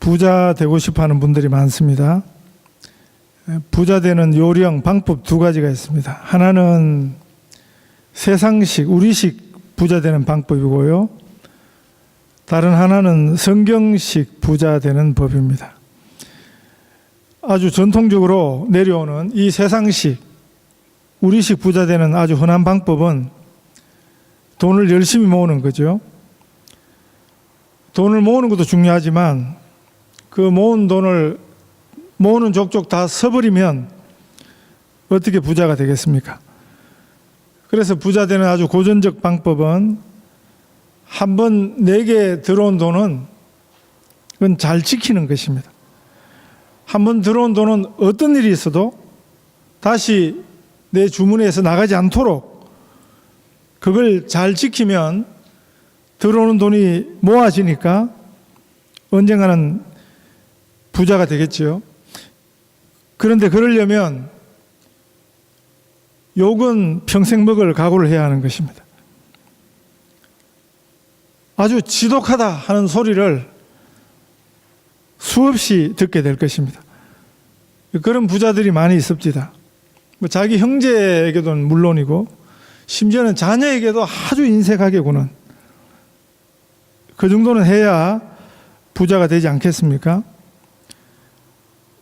부자 되고 싶어 하는 분들이 많습니다. 부자 되는 요령, 방법 두 가지가 있습니다. 하나는 세상식, 우리식 부자 되는 방법이고요. 다른 하나는 성경식 부자 되는 법입니다. 아주 전통적으로 내려오는 이 세상식, 우리식 부자 되는 아주 흔한 방법은 돈을 열심히 모으는 거죠. 돈을 모으는 것도 중요하지만 그 모은 돈을 모으는 족족 다 써버리면 어떻게 부자가 되겠습니까? 그래서 부자 되는 아주 고전적 방법은 한번 내게 들어온 돈은 그건 잘 지키는 것입니다. 한번 들어온 돈은 어떤 일이 있어도 다시 내 주머니에서 나가지 않도록 그걸 잘 지키면 들어오는 돈이 모아지니까 언젠가는 부자가 되겠지요. 그런데 그러려면 욕은 평생 먹을 각오를 해야 하는 것입니다. 아주 지독하다 하는 소리를 수없이 듣게 될 것입니다. 그런 부자들이 많이 있습니다. 자기 형제에게도 물론이고 심지어는 자녀에게도 아주 인색하게 구는 그 정도는 해야 부자가 되지 않겠습니까?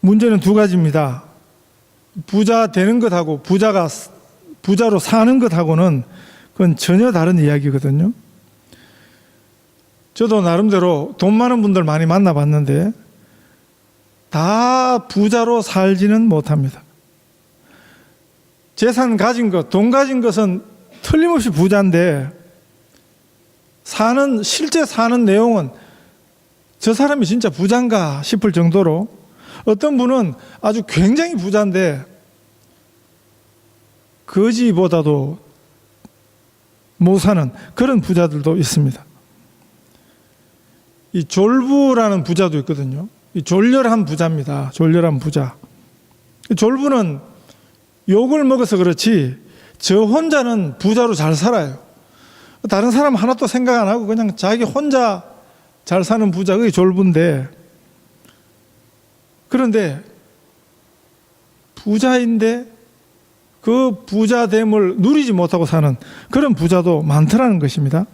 문제는 두 가지입니다. 부자 되는 것하고 부자로 사는 것하고는 그건 전혀 다른 이야기거든요. 저도 나름대로 돈 많은 분들 많이 만나봤는데 다 부자로 살지는 못합니다. 재산 가진 것, 돈 가진 것은 틀림없이 부자인데 실제 사는 내용은 저 사람이 진짜 부자인가 싶을 정도로 어떤 분은 아주 굉장히 부자인데 거지보다도 못 사는 그런 부자들도 있습니다. 이 졸부라는 부자도 있거든요. 이 졸렬한 부자입니다. 졸렬한 부자. 졸부는 욕을 먹어서 그렇지 저 혼자는 부자로 잘 살아요. 다른 사람 하나도 생각 안 하고 그냥 자기 혼자 잘 사는 부자, 그게 졸부인데, 그런데 부자인데 그 부자됨을 누리지 못하고 사는 그런 부자도 많더라는 것입니다.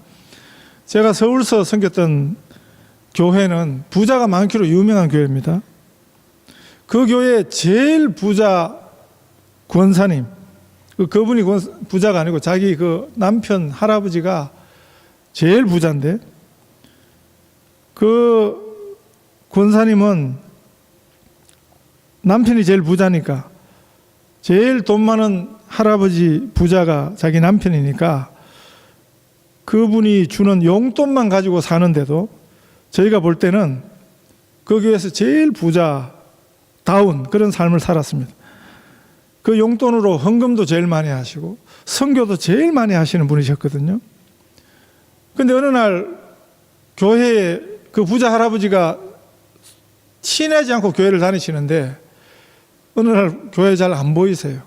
제가 서울서 섬겼던 교회는 부자가 많기로 유명한 교회입니다. 그 교회 제일 부자 권사님, 그분이 부자가 아니고 자기 그 남편 할아버지가 제일 부자인데 그 권사님은 남편이 제일 부자니까 제일 돈 많은 할아버지 부자가 자기 남편이니까 그분이 주는 용돈만 가지고 사는데도 저희가 볼 때는 그 교회에서 제일 부자다운 그런 삶을 살았습니다. 그 용돈으로 헌금도 제일 많이 하시고 선교도 제일 많이 하시는 분이셨거든요. 그런데 어느 날 교회에 그 부자 할아버지가 티내지 않고 교회를 다니시는데 어느 날 교회에 잘 안 보이세요.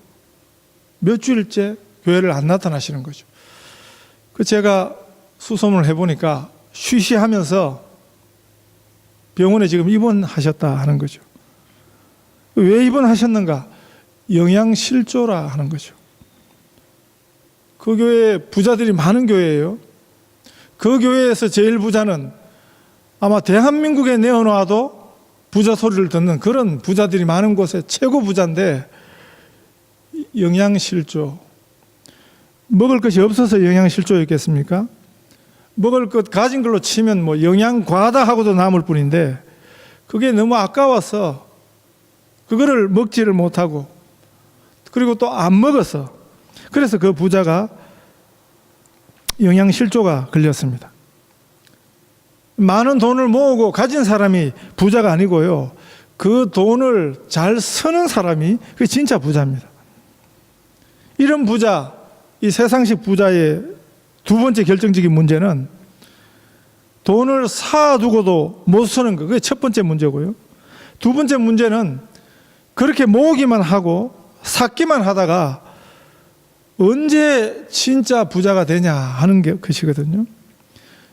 몇 주일째 교회를 안 나타나시는 거죠. 그 제가 수소문을 해보니까 쉬쉬하면서 병원에 지금 입원하셨다 하는 거죠. 왜 입원하셨는가? 영양실조라 하는 거죠. 그 교회 부자들이 많은 교회예요. 그 교회에서 제일 부자는 아마 대한민국에 내어놔도 부자 소리를 듣는 그런 부자들이 많은 곳에 최고 부자인데 영양실조. 먹을 것이 없어서 영양실조였겠습니까? 먹을 것 가진 걸로 치면 뭐 영양과다하고도 남을 뿐인데 그게 너무 아까워서 그거를 먹지를 못하고 그리고 또 안 먹어서 그래서 그 부자가 영양실조가 걸렸습니다. 많은 돈을 모으고 가진 사람이 부자가 아니고요. 그 돈을 잘 쓰는 사람이 그게 진짜 부자입니다. 이런 부자, 이 세상식 부자의 두 번째 결정적인 문제는 돈을 쌓아두고도 못 쓰는 거. 그게 첫 번째 문제고요. 두 번째 문제는 그렇게 모으기만 하고 쌓기만 하다가 언제 진짜 부자가 되냐 하는 게 것이거든요.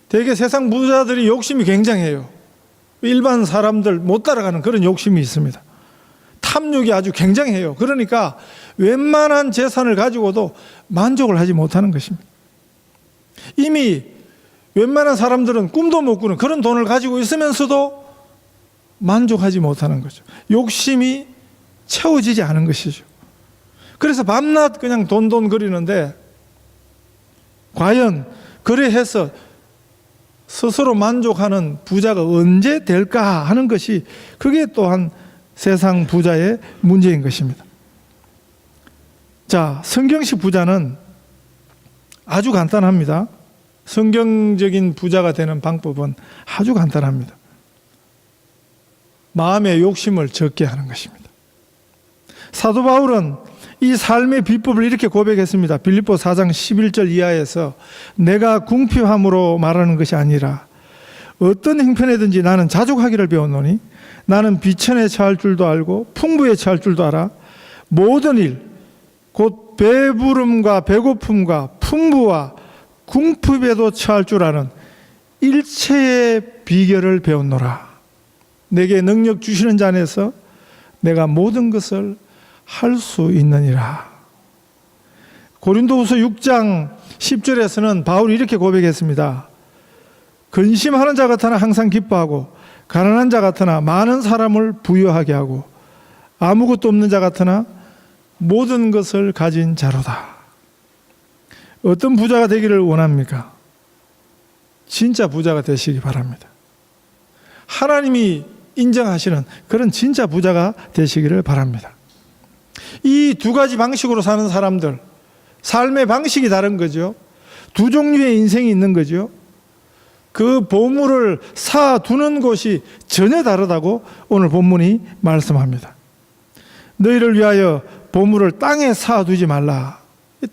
대개 세상 부자들이 욕심이 굉장해요. 일반 사람들 못 따라가는 그런 욕심이 있습니다. 탐욕이 아주 굉장해요. 그러니까 웬만한 재산을 가지고도 만족을 하지 못하는 것입니다. 이미 웬만한 사람들은 꿈도 못 꾸는 그런 돈을 가지고 있으면서도 만족하지 못하는 거죠. 욕심이 채워지지 않은 것이죠. 그래서 밤낮 그냥 돈돈 거리는데 과연 그래해서 스스로 만족하는 부자가 언제 될까 하는 것이 그게 또한 세상 부자의 문제인 것입니다. 자, 성경식 부자는 아주 간단합니다. 성경적인 부자가 되는 방법은 아주 간단합니다. 마음의 욕심을 적게 하는 것입니다. 사도 바울은 이 삶의 비법을 이렇게 고백했습니다. 빌립보 4장 11절 이하에서 내가 궁핍함으로 말하는 것이 아니라 어떤 형편에든지 나는 자족하기를 배웠노니 나는 비천에 처할 줄도 알고 풍부에 처할 줄도 알아 모든 일 곧 배부름과 배고픔과 풍부와 궁핍에도 처할 줄 아는 일체의 비결을 배웠노라. 내게 능력 주시는 자 안에서 내가 모든 것을 할 수 있느니라. 고린도후서 6장 10절에서는 바울이 이렇게 고백했습니다. 근심하는 자 같으나 항상 기뻐하고 가난한 자 같으나 많은 사람을 부유하게 하고 아무것도 없는 자 같으나 모든 것을 가진 자로다. 어떤 부자가 되기를 원합니까? 진짜 부자가 되시기 바랍니다. 하나님이 인정하시는 그런 진짜 부자가 되시기를 바랍니다. 이 두 가지 방식으로 사는 사람들, 삶의 방식이 다른 거죠. 두 종류의 인생이 있는 거죠. 그 보물을 사두는 곳이 전혀 다르다고 오늘 본문이 말씀합니다. 너희를 위하여 보물을 땅에 사두지 말라.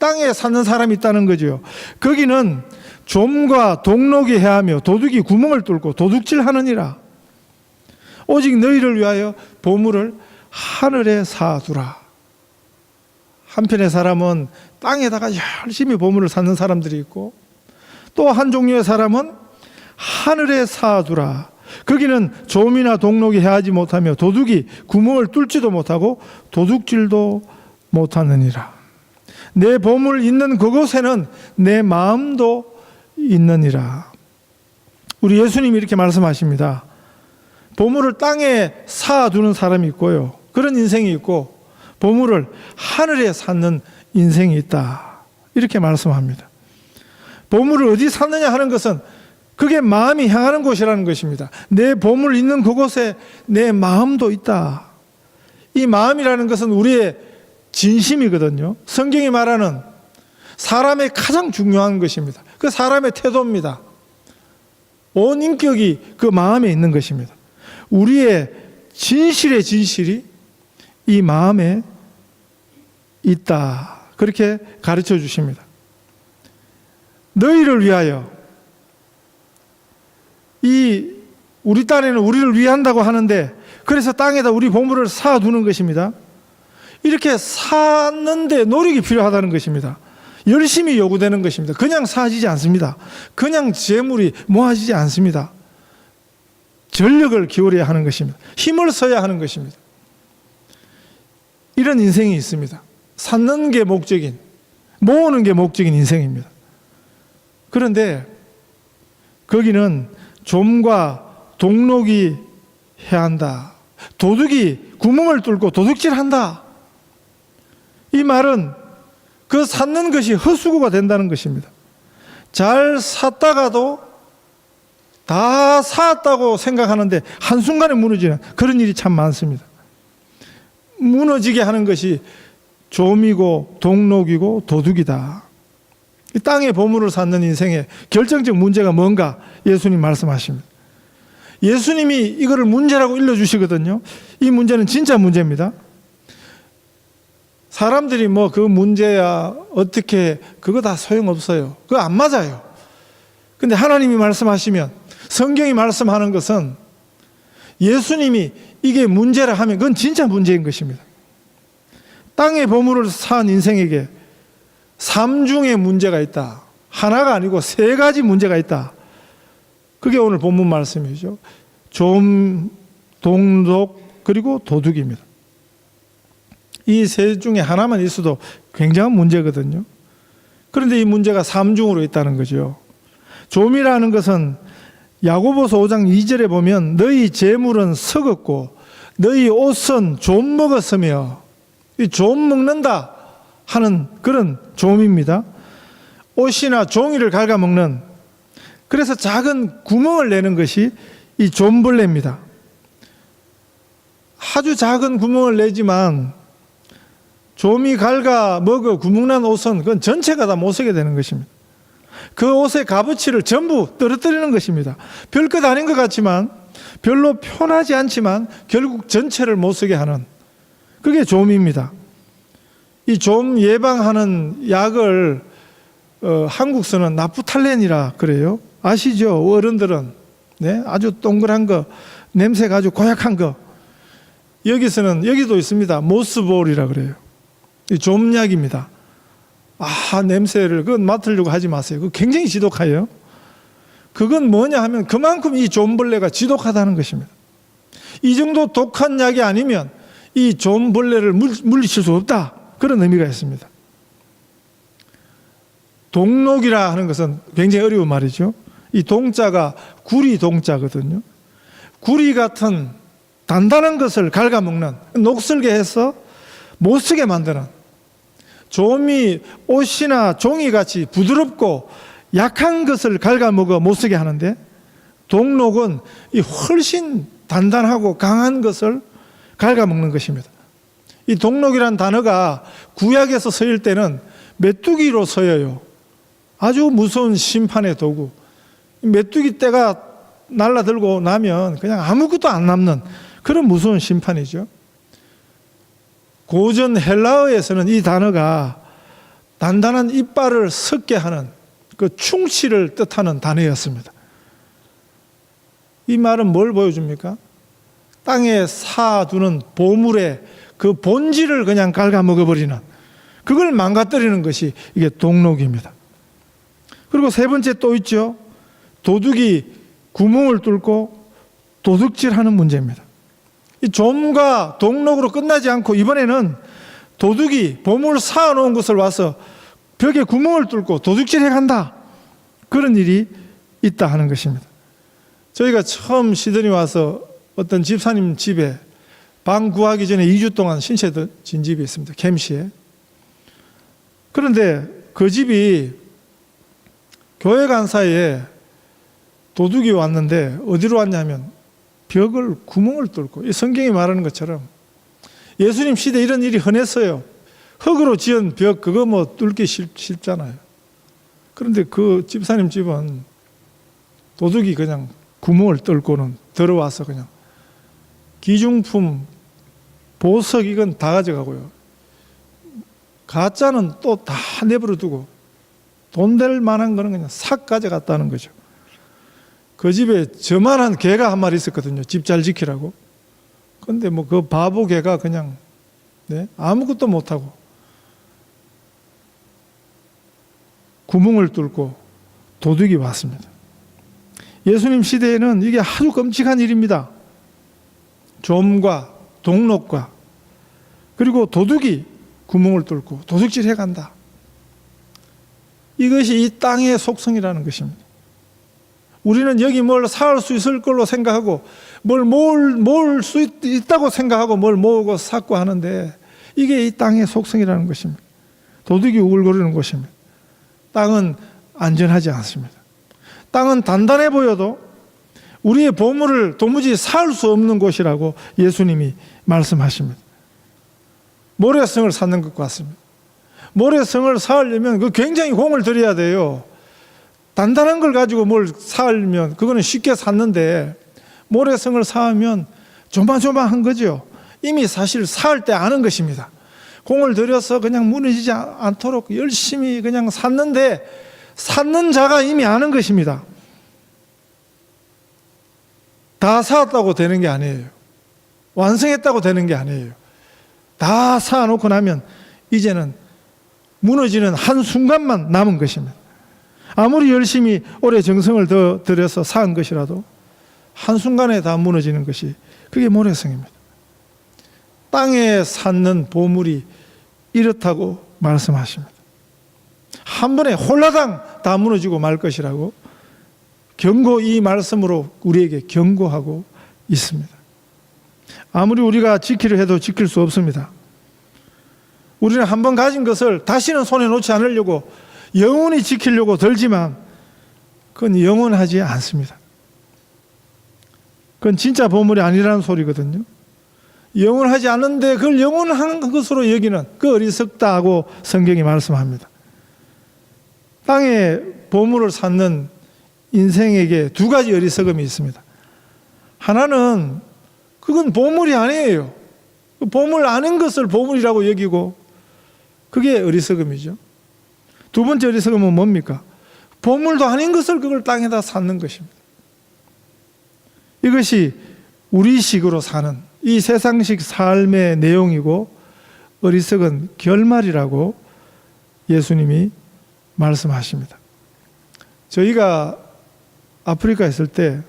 땅에 사는 사람이 있다는 거죠. 거기는 좀과 동록이 해하며 도둑이 구멍을 뚫고 도둑질하느니라. 오직 너희를 위하여 보물을 하늘에 사두라. 한편의 사람은 땅에다가 열심히 보물을 쌓는 사람들이 있고 또 한 종류의 사람은 하늘에 사두라. 거기는 좀이나 동록이 해하지 못하며 도둑이 구멍을 뚫지도 못하고 도둑질도 못하느니라. 내 보물 있는 그곳에는 내 마음도 있느니라. 우리 예수님이 이렇게 말씀하십니다. 보물을 땅에 사두는 사람이 있고요. 그런 인생이 있고 보물을 하늘에 쌓는 인생이 있다. 이렇게 말씀합니다. 보물을 어디 쌓느냐 하는 것은 그게 마음이 향하는 곳이라는 것입니다. 내 보물 있는 그곳에 내 마음도 있다. 이 마음이라는 것은 우리의 진심이거든요. 성경이 말하는 사람의 가장 중요한 것입니다. 그 사람의 태도입니다. 온 인격이 그 마음에 있는 것입니다. 우리의 진실의 진실이 이 마음에 있다. 그렇게 가르쳐 주십니다. 너희를 위하여, 우리 딴에는 우리를 위한다고 하는데 그래서 땅에다 우리 보물을 사두는 것입니다. 이렇게 사는데 노력이 필요하다는 것입니다. 열심히 요구되는 것입니다. 그냥 사지지 않습니다. 그냥 재물이 모아지지 않습니다. 전력을 기울여야 하는 것입니다. 힘을 써야 하는 것입니다. 이런 인생이 있습니다. 쌓는 게 목적인, 모으는 게 목적인 인생입니다. 그런데 거기는 좀과 동록이 해야 한다. 도둑이 구멍을 뚫고 도둑질한다. 이 말은 그 쌓는 것이 헛수고가 된다는 것입니다. 잘 샀다가도 다 샀다고 생각하는데 한순간에 무너지는 그런 일이 참 많습니다. 무너지게 하는 것이 좀이고 동록이고 도둑이다. 이 땅의 보물을 쌓는 인생의 결정적 문제가 뭔가 예수님 말씀하십니다. 예수님이 이거를 문제라고 일러주시거든요. 이 문제는 진짜 문제입니다. 사람들이 뭐 그 문제야 어떻게 그거 다 소용없어요. 그거 안 맞아요. 근데 하나님이 말씀하시면 성경이 말씀하는 것은 예수님이 이게 문제라 하면 그건 진짜 문제인 것입니다. 땅의 보물을 산 인생에게 삼중의 문제가 있다. 하나가 아니고 세 가지 문제가 있다. 그게 오늘 본문 말씀이죠. 좀, 동록, 그리고 도둑입니다. 이 세 중에 하나만 있어도 굉장한 문제거든요. 그런데 이 문제가 삼중으로 있다는 거죠. 좀이라는 것은 야고보서 5장 2절에 보면 너희 재물은 썩었고 너희 옷은 좀 먹었으며, 이 좀 먹는다 하는 그런 좀입니다. 옷이나 종이를 갉아먹는, 그래서 작은 구멍을 내는 것이 이 좀벌레입니다. 아주 작은 구멍을 내지만 좀이 갉아먹어 구멍난 옷은 그건 전체가 다 못 쓰게 되는 것입니다. 그 옷의 값어치를 전부 떨어뜨리는 것입니다. 별것 아닌 것 같지만, 별로 편하지 않지만 결국 전체를 못 쓰게 하는, 그게 좀입니다. 이 좀 예방하는 약을 한국서는 나프탈렌이라 그래요. 아시죠? 어른들은. 네? 아주 동그란 거, 냄새가 아주 고약한 거. 여기서는, 여기도 있습니다. 모스볼이라 그래요. 이 좀약입니다. 냄새를, 그건 맡으려고 하지 마세요. 그거 굉장히 지독해요. 그건 뭐냐 하면 그만큼 이 좀벌레가 지독하다는 것입니다. 이 정도 독한 약이 아니면 이 좀벌레를 물리칠 수 없다, 그런 의미가 있습니다. 동록이라 하는 것은 굉장히 어려운 말이죠. 이 동자가 구리 동자거든요. 구리 같은 단단한 것을 갉아먹는, 녹슬게 해서 못 쓰게 만드는, 좀이 옷이나 종이같이 부드럽고 약한 것을 갉아먹어 못 쓰게 하는데, 동록은 이 훨씬 단단하고 강한 것을 갉아먹는 것입니다. 이 동록이라는 단어가 구약에서 쓰일 때는 메뚜기로 쓰여요. 아주 무서운 심판의 도구. 메뚜기 떼가 날라들고 나면 그냥 아무것도 안 남는 그런 무서운 심판이죠. 고전 헬라어에서는 이 단어가 단단한 이빨을 썩게 하는 그 충치를 뜻하는 단어였습니다. 이 말은 뭘 보여줍니까? 땅에 쌓아두는 보물의 그 본질을 그냥 갉아먹어버리는, 그걸 망가뜨리는 것이 이게 동록입니다. 그리고 세 번째 또 있죠. 도둑이 구멍을 뚫고 도둑질하는 문제입니다. 이 좀과 동록으로 끝나지 않고 이번에는 도둑이 보물 쌓아놓은 것을 와서 벽에 구멍을 뚫고 도둑질해 간다, 그런 일이 있다 하는 것입니다. 저희가 처음 시드니 와서 어떤 집사님 집에 방 구하기 전에 2주 동안 신세 진 집이 있습니다. 캠시에. 그런데 그 집이 교회 간 사이에 도둑이 왔는데 어디로 왔냐면 벽을 구멍을 뚫고, 이 성경이 말하는 것처럼 예수님 시대에 이런 일이 흔했어요. 흙으로 지은 벽, 그거 뭐 뚫기 쉽잖아요. 그런데 그 집사님 집은 도둑이 그냥 구멍을 뚫고는 들어와서 그냥 기중품, 보석, 이건 다 가져가고요. 가짜는 또 다 내버려 두고 돈 될 만한 거는 그냥 싹 가져갔다는 거죠. 그 집에 저만한 개가 한 마리 있었거든요. 집 잘 지키라고. 근데 뭐 그 바보 개가 그냥 아무것도 못하고 구멍을 뚫고 도둑이 왔습니다. 예수님 시대에는 이게 아주 끔찍한 일입니다. 좀과 동록과 그리고 도둑이 구멍을 뚫고 도둑질 해간다. 이것이 이 땅의 속성이라는 것입니다. 우리는 여기 뭘 살 수 있을 걸로 생각하고 뭘 모을 수 있다고 생각하고 뭘 모으고 샀고 하는데, 이게 이 땅의 속성이라는 것입니다. 도둑이 우글거리는 곳입니다. 땅은 안전하지 않습니다. 땅은 단단해 보여도 우리의 보물을 도무지 살 수 없는 곳이라고 예수님이 말씀하십니다. 모래성을 쌓는 것 같습니다. 모래성을 쌓으려면 그 굉장히 공을 들여야 돼요. 단단한 걸 가지고 뭘 쌓으면 그거는 쉽게 쌓는데, 모래성을 쌓으면 조마조마한 거죠. 이미 사실 쌓을 때 아는 것입니다. 공을 들여서 그냥 무너지지 않도록 열심히 그냥 쌓는데, 쌓는 자가 이미 아는 것입니다. 다 쌓았다고 되는 게 아니에요. 완성했다고 되는 게 아니에요. 다 쌓아놓고 나면 이제는 무너지는 한순간만 남은 것입니다. 아무리 열심히 오래 정성을 더 들여서 쌓은 것이라도 한순간에 다 무너지는 것이 그게 모래성입니다. 땅에 쌓는 보물이 이렇다고 말씀하십니다. 한 번에 홀라당 다 무너지고 말 것이라고 이 말씀으로 우리에게 경고하고 있습니다. 아무리 우리가 지키려 해도 지킬 수 없습니다. 우리는 한 번 가진 것을 다시는 손에 놓지 않으려고 영원히 지키려고 들지만 그건 영원하지 않습니다. 그건 진짜 보물이 아니라는 소리거든요. 영원하지 않은데 그걸 영원한 것으로 여기는 그 어리석다고 성경이 말씀합니다. 땅에 보물을 쌓는 인생에게 두 가지 어리석음이 있습니다. 하나는 그건 보물이 아니에요. 보물 아닌 것을 보물이라고 여기고 그게 어리석음이죠. 두 번째 어리석음은 뭡니까? 보물도 아닌 것을 그걸 땅에다 쌓는 것입니다. 이것이 우리식으로 사는 이 세상식 삶의 내용이고 어리석은 결말이라고 예수님이 말씀하십니다. 저희가 아프리카에 있을 때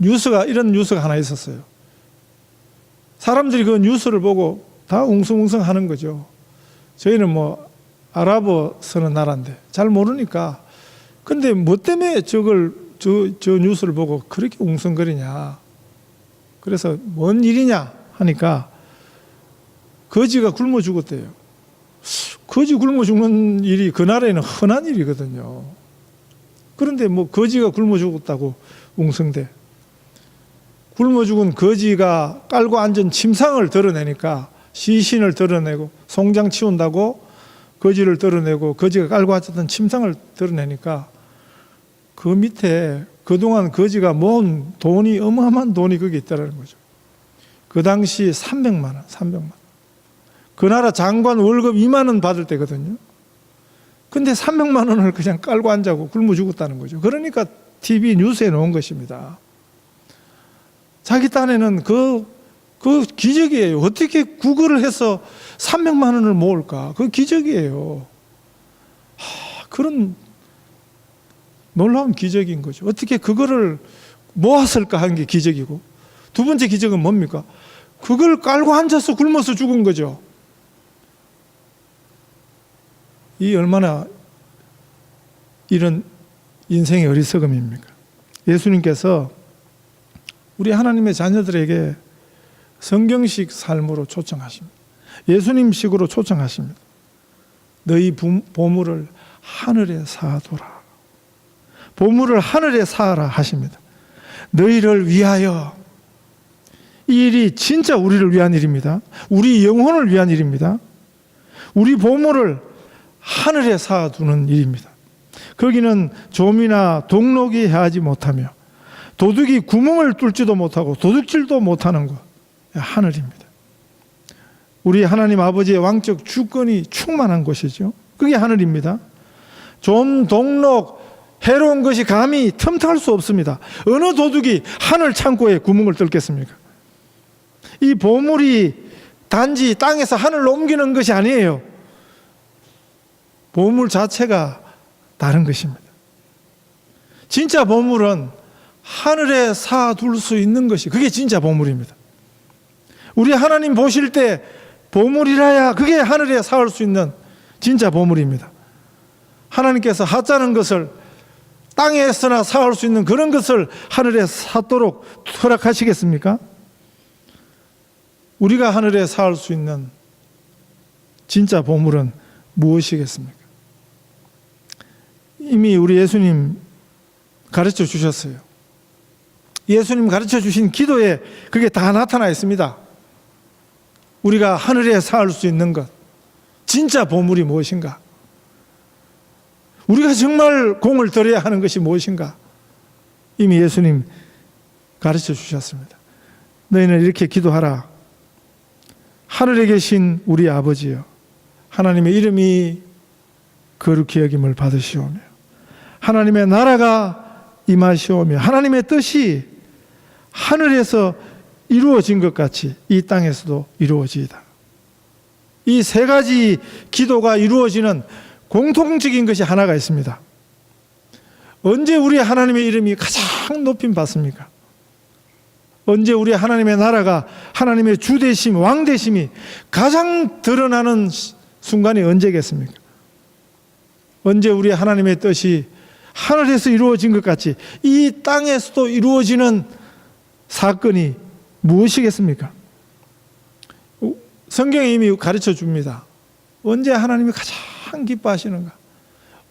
이런 뉴스가 하나 있었어요. 사람들이 그 뉴스를 보고 다 웅성웅성 하는 거죠. 저희는 아랍어 쓰는 나라인데 잘 모르니까 근데 뭐 때문에 저 뉴스를 보고 그렇게 웅성거리냐. 그래서 뭔 일이냐 하니까 거지가 굶어 죽었대요. 거지 굶어 죽는 일이 그 나라에는 흔한 일이거든요. 그런데 거지가 굶어 죽었다고 웅성대. 굶어 죽은 거지가 깔고 앉은 침상을 드러내니까 시신을 드러내고 송장 치운다고 거지를 드러내고 거지가 깔고 앉았던 침상을 드러내니까 그 밑에 그동안 거지가 모은 돈이 어마어마한 돈이 거기 있다는 거죠. 그 당시 300만 원. 그 나라 장관 월급 2만 원 받을 때거든요. 근데 300만 원을 그냥 깔고 앉아고 굶어 죽었다는 거죠. 그러니까 TV 뉴스에 나온 것입니다. 자기 딴에는 그 기적이에요. 어떻게 구걸을 해서 300만 원을 모을까? 그 기적이에요. 그런 놀라운 기적인 거죠. 어떻게 그거를 모았을까 하는 게 기적이고, 두 번째 기적은 뭡니까? 그걸 깔고 앉아서 굶어서 죽은 거죠. 이 얼마나 이런 인생의 어리석음입니까? 예수님께서 우리 하나님의 자녀들에게 성경식 삶으로 초청하십니다. 예수님식으로 초청하십니다. 너희 보물을 하늘에 쌓아둬라. 보물을 하늘에 쌓아라 하십니다. 너희를 위하여. 이 일이 진짜 우리를 위한 일입니다. 우리 영혼을 위한 일입니다. 우리 보물을 하늘에 쌓아두는 일입니다. 거기는 좀이나 동록이 해하지 못하며 도둑이 구멍을 뚫지도 못하고 도둑질도 못하는 곳, 하늘입니다. 우리 하나님 아버지의 왕적 주권이 충만한 곳이죠. 그게 하늘입니다. 좀, 동록, 해로운 것이 감히 틈탈 수 없습니다. 어느 도둑이 하늘 창고에 구멍을 뚫겠습니까? 이 보물이 단지 땅에서 하늘로 옮기는 것이 아니에요. 보물 자체가 다른 것입니다. 진짜 보물은 하늘에 쌓아둘 수 있는 것이 그게 진짜 보물입니다. 우리 하나님 보실 때 보물이라야 그게 하늘에 쌓을 수 있는 진짜 보물입니다. 하나님께서 하찮은 것을 땅에서나 쌓을 수 있는 그런 것을 하늘에 쌓도록 허락하시겠습니까? 우리가 하늘에 쌓을 수 있는 진짜 보물은 무엇이겠습니까? 이미 우리 예수님 가르쳐 주셨어요. 예수님 가르쳐 주신 기도에 그게 다 나타나 있습니다. 우리가 하늘에 쌓을 수 있는 것, 진짜 보물이 무엇인가? 우리가 정말 공을 들여야 하는 것이 무엇인가? 이미 예수님 가르쳐 주셨습니다. 너희는 이렇게 기도하라. 하늘에 계신 우리 아버지여, 하나님의 이름이 거룩히 여김을 받으시오며 하나님의 나라가 임하시오며 하나님의 뜻이 하늘에서 이루어진 것 같이 이 땅에서도 이루어지이다. 이 세 가지 기도가 이루어지는 공통적인 것이 하나가 있습니다. 언제 우리 하나님의 이름이 가장 높임 받습니까? 언제 우리 하나님의 나라가, 하나님의 주되심, 왕되심이 가장 드러나는 순간이 언제겠습니까? 언제 우리 하나님의 뜻이 하늘에서 이루어진 것 같이 이 땅에서도 이루어지는 사건이 무엇이겠습니까? 성경이 이미 가르쳐 줍니다. 언제 하나님이 가장 기뻐하시는가?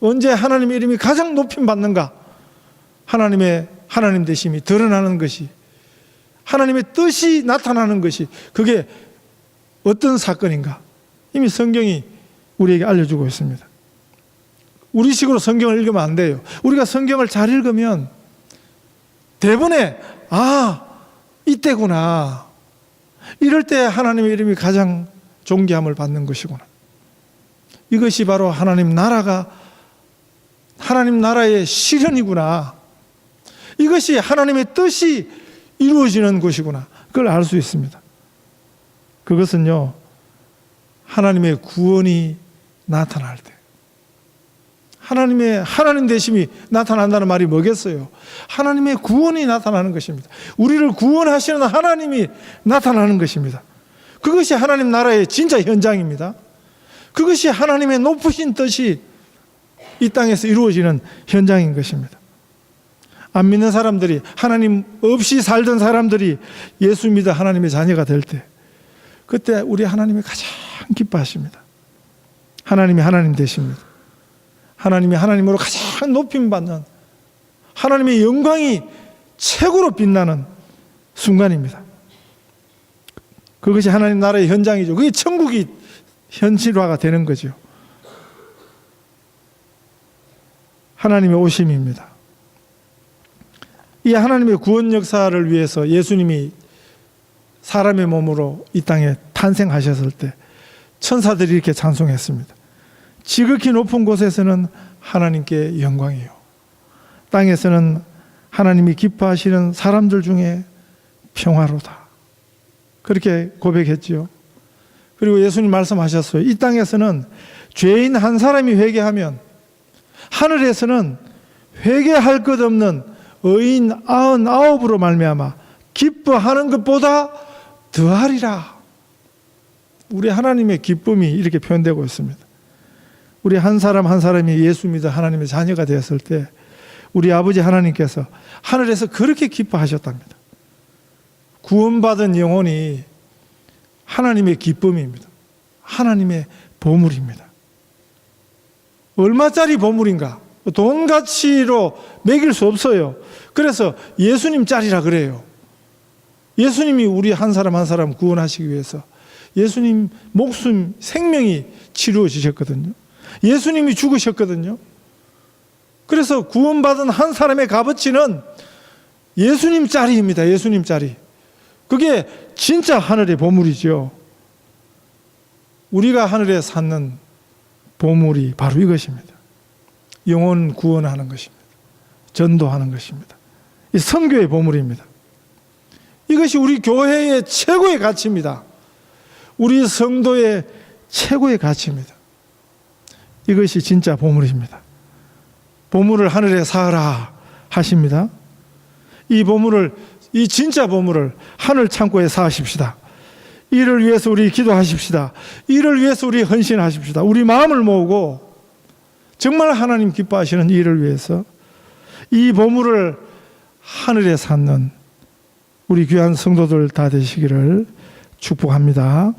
언제 하나님의 이름이 가장 높임 받는가? 하나님의 하나님 되심이 드러나는 것이, 하나님의 뜻이 나타나는 것이, 그게 어떤 사건인가? 이미 성경이 우리에게 알려주고 있습니다. 우리식으로 성경을 읽으면 안 돼요. 우리가 성경을 잘 읽으면 대본에 이때구나, 이럴 때 하나님의 이름이 가장 존귀함을 받는 것이구나, 이것이 바로 하나님 나라의 실현이구나, 이것이 하나님의 뜻이 이루어지는 것이구나, 그걸 알 수 있습니다. 그것은요, 하나님의 구원이 나타날 때, 하나님의 하나님 되심이 나타난다는 말이 뭐겠어요? 하나님의 구원이 나타나는 것입니다. 우리를 구원하시는 하나님이 나타나는 것입니다. 그것이 하나님 나라의 진짜 현장입니다. 그것이 하나님의 높으신 뜻이 이 땅에서 이루어지는 현장인 것입니다. 안 믿는 사람들이, 하나님 없이 살던 사람들이 예수 믿어 하나님의 자녀가 될 때, 그때 우리 하나님이 가장 기뻐하십니다. 하나님이 하나님 되십니다. 하나님이 하나님으로 가장 높임받는, 하나님의 영광이 최고로 빛나는 순간입니다. 그것이 하나님 나라의 현장이죠. 그게 천국이 현실화가 되는 거죠. 하나님의 오심입니다. 이 하나님의 구원 역사를 위해서 예수님이 사람의 몸으로 이 땅에 탄생하셨을 때 천사들이 이렇게 찬송했습니다. 지극히 높은 곳에서는 하나님께 영광이요, 땅에서는 하나님이 기뻐하시는 사람들 중에 평화로다, 그렇게 고백했지요. 그리고 예수님 말씀하셨어요. 이 땅에서는 죄인 한 사람이 회개하면 하늘에서는 회개할 것 없는 의인 99으로 말미암아 기뻐하는 것보다 더하리라. 우리 하나님의 기쁨이 이렇게 표현되고 있습니다. 우리 한 사람 한 사람이 예수 믿어 하나님의 자녀가 되었을 때 우리 아버지 하나님께서 하늘에서 그렇게 기뻐하셨답니다. 구원받은 영혼이 하나님의 기쁨입니다. 하나님의 보물입니다. 얼마짜리 보물인가? 돈 가치로 매길 수 없어요. 그래서 예수님 짤이라 그래요. 예수님이 우리 한 사람 한 사람 구원하시기 위해서 예수님 목숨, 생명이 치루어지셨거든요. 예수님이 죽으셨거든요. 그래서 구원받은 한 사람의 값어치는 예수님 짤입니다. 예수님 짤이. 그게 진짜 하늘의 보물이죠. 우리가 하늘에 쌓는 보물이 바로 이것입니다. 영혼 구원하는 것입니다. 전도하는 것입니다. 이 선교의 보물입니다. 이것이 우리 교회의 최고의 가치입니다. 우리 성도의 최고의 가치입니다. 이것이 진짜 보물입니다. 보물을 하늘에 쌓으라 하십니다. 이 보물을, 이 진짜 보물을 하늘 창고에 쌓으십시다. 이를 위해서 우리 기도하십시다. 이를 위해서 우리 헌신하십시다. 우리 마음을 모으고 정말 하나님 기뻐하시는 일을 위해서 이 보물을 하늘에 쌓는 우리 귀한 성도들 다 되시기를 축복합니다.